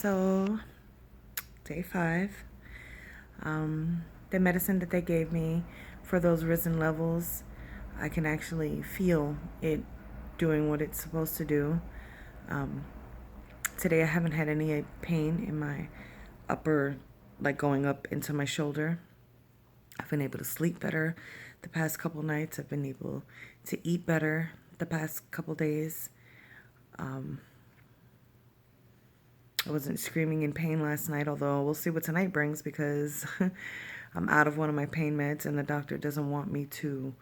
So, day 5. The medicine that they gave me for those risen levels, I can actually feel it doing what it's supposed to do. Um, Today I haven't had any pain in my upper, like going up into my shoulder. I've been able to sleep better the past couple nights. I've been able to eat better the past couple days. I wasn't screaming in pain last night, although we'll see what tonight brings because I'm out of one of my pain meds and the doctor doesn't want me to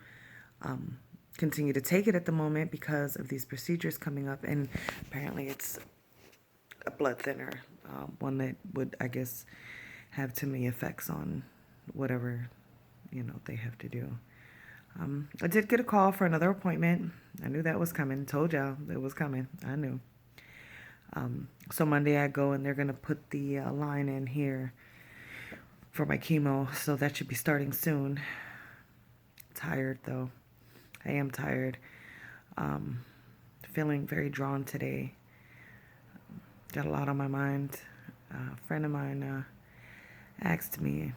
continue to take it at the moment because of these procedures coming up. And apparently it's a blood thinner, one that would, I guess, have too many effects on whatever, they have to do. I did get a call for another appointment. I knew that was coming. Told y'all it was coming. I knew. So Monday I go and they're going to put the line in here for my chemo. So that should be starting soon. Tired though. I am tired. Feeling very drawn today. Got a lot on my mind. A friend of mine asked me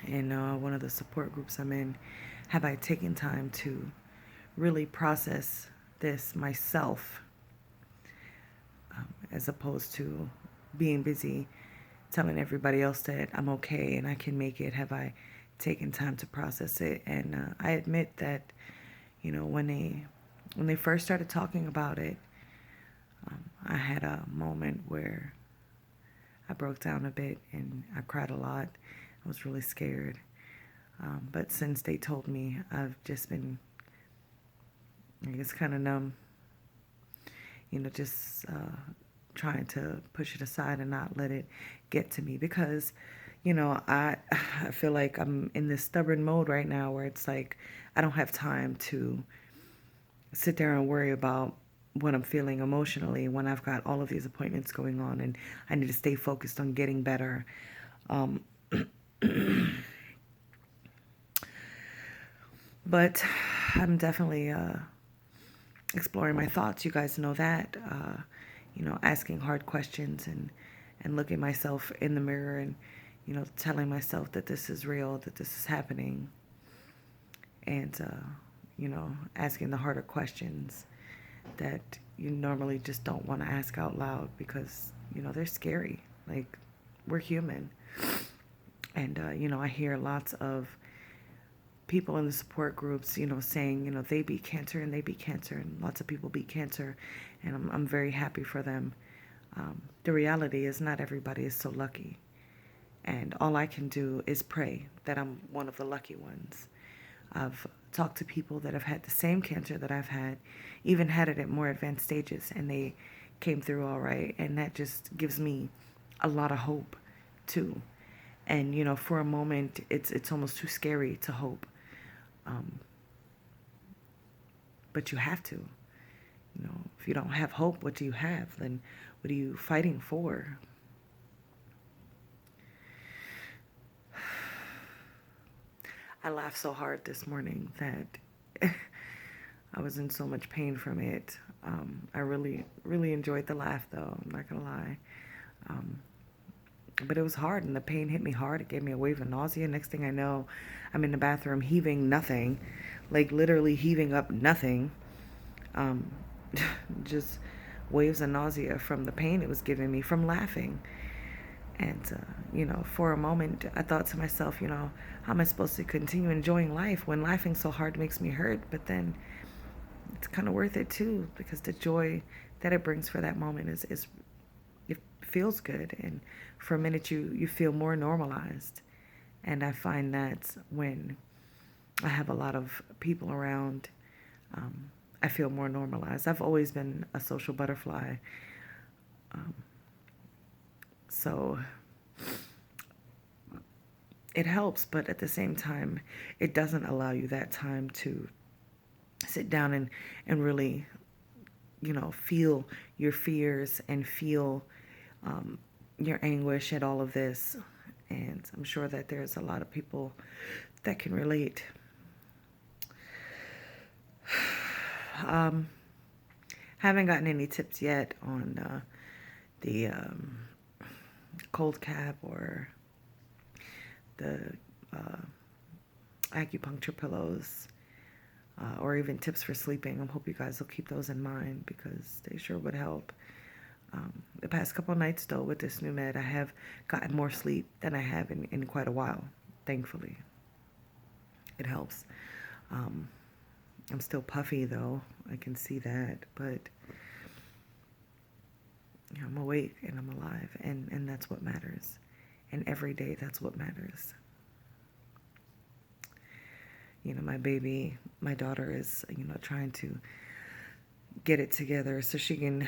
in one of the support groups I'm in, have I taken time to really process this myself? As opposed to being busy telling everybody else that I'm okay and I can make it. Have I taken time to process it? And I admit that, when they first started talking about it, I had a moment where I broke down a bit and I cried a lot. I was really scared. But since they told me, I've just been, I guess, kind of numb. Just trying to push it aside and not let it get to me because, I feel like I'm in this stubborn mode right now where it's like I don't have time to sit there and worry about what I'm feeling emotionally when I've got all of these appointments going on and I need to stay focused on getting better. But I'm definitely exploring my thoughts. You guys know that. Asking hard questions and looking myself in the mirror and, telling myself that this is real, that this is happening. And, asking the harder questions that you normally just don't want to ask out loud because, they're scary. Like, we're human. And, I hear lots of people in the support groups, saying, they beat cancer and they beat cancer and lots of people beat cancer. And I'm very happy for them. The reality is not everybody is so lucky. And all I can do is pray that I'm one of the lucky ones. I've talked to people that have had the same cancer that I've had, even had it at more advanced stages, and they came through all right. And that just gives me a lot of hope, too. And, for a moment, it's almost too scary to hope. But you have to. If you don't have hope, what do you have? Then what are you fighting for? I laughed so hard this morning that I was in so much pain from it. I really, really enjoyed the laugh, though. I'm not going to lie. But it was hard, and the pain hit me hard. It gave me a wave of nausea. Next thing I know, I'm in the bathroom heaving nothing. Like, literally heaving up nothing. Just waves of nausea from the pain it was giving me from laughing. And, for a moment, I thought to myself, how am I supposed to continue enjoying life when laughing so hard makes me hurt? But then it's kind of worth it, too, because the joy that it brings for that moment is it feels good. And for a minute, you feel more normalized. And I find that when I have a lot of people around, I feel more normalized. I've always been a social butterfly. So it helps, but at the same time, it doesn't allow you that time to sit down and really, feel your fears and feel your anguish at all of this. And I'm sure that there's a lot of people that can relate. Haven't gotten any tips yet on the cold cap or the acupuncture pillows, or even tips for sleeping. I hope you guys will keep those in mind because they sure would help. The past couple nights, though, with this new med, I have gotten more sleep than I have in quite a while, thankfully. It helps. I'm still puffy, though. I can see that, but I'm awake and I'm alive, and that's what matters. And every day, that's what matters. My baby, my daughter is, trying to get it together so she can,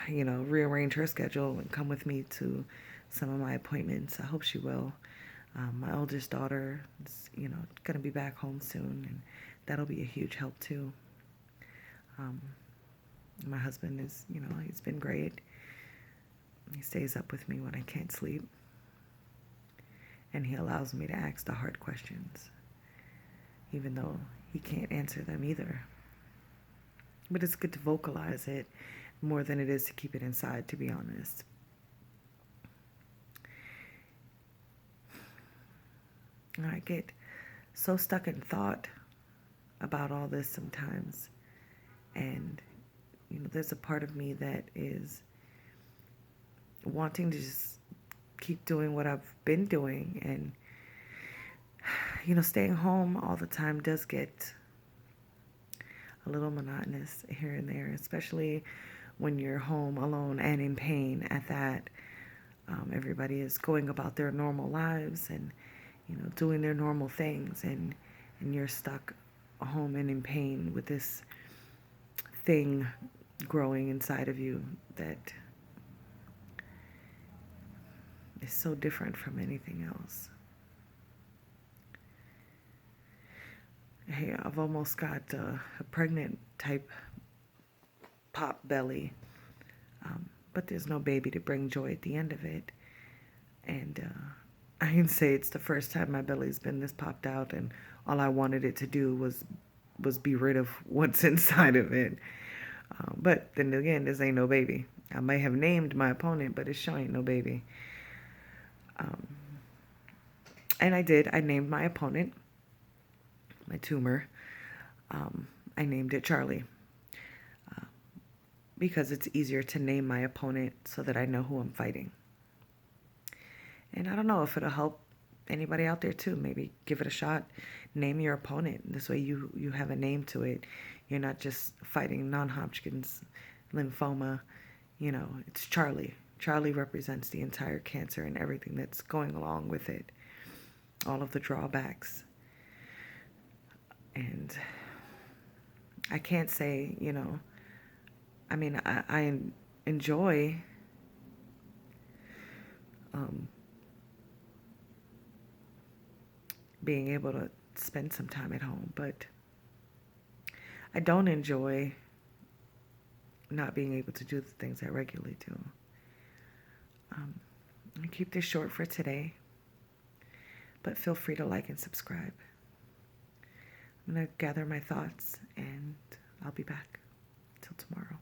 rearrange her schedule and come with me to some of my appointments. I hope she will. My oldest daughter is, going to be back home soon, and that'll be a huge help too. My husband is, he's been great. He stays up with me when I can't sleep, and he allows me to ask the hard questions, even though he can't answer them either. But it's good to vocalize it more than it is to keep it inside, to be honest. I get so stuck in thought about all this sometimes. And, there's a part of me that is wanting to just keep doing what I've been doing. And, staying home all the time does get a little monotonous here and there, especially when you're home alone and in pain at that. Everybody is going about their normal lives and, doing their normal things, and you're stuck home and in pain with this thing growing inside of you that is so different from anything else. Hey, I've almost got a pregnant type pop belly, but there's no baby to bring joy at the end of it. And I can say it's the first time my belly's been this popped out, and all I wanted it to do was be rid of what's inside of it. But then again, this ain't no baby. I may have named my opponent, but it sure ain't no baby. And I named my opponent, my tumor. I named it Charlie, because it's easier to name my opponent so that I know who I'm fighting. And I don't know if it'll help anybody out there too. Maybe give it a shot. Name your opponent. This way you have a name to it. You're not just fighting non-Hodgkin's lymphoma. It's Charlie. Charlie represents the entire cancer and everything that's going along with it. All of the drawbacks. And I can't say, I enjoy being able to spend some time at home, but I don't enjoy not being able to do the things I regularly do. I keep this short for today, but feel free to like and subscribe. I'm going to gather my thoughts, and I'll be back till tomorrow.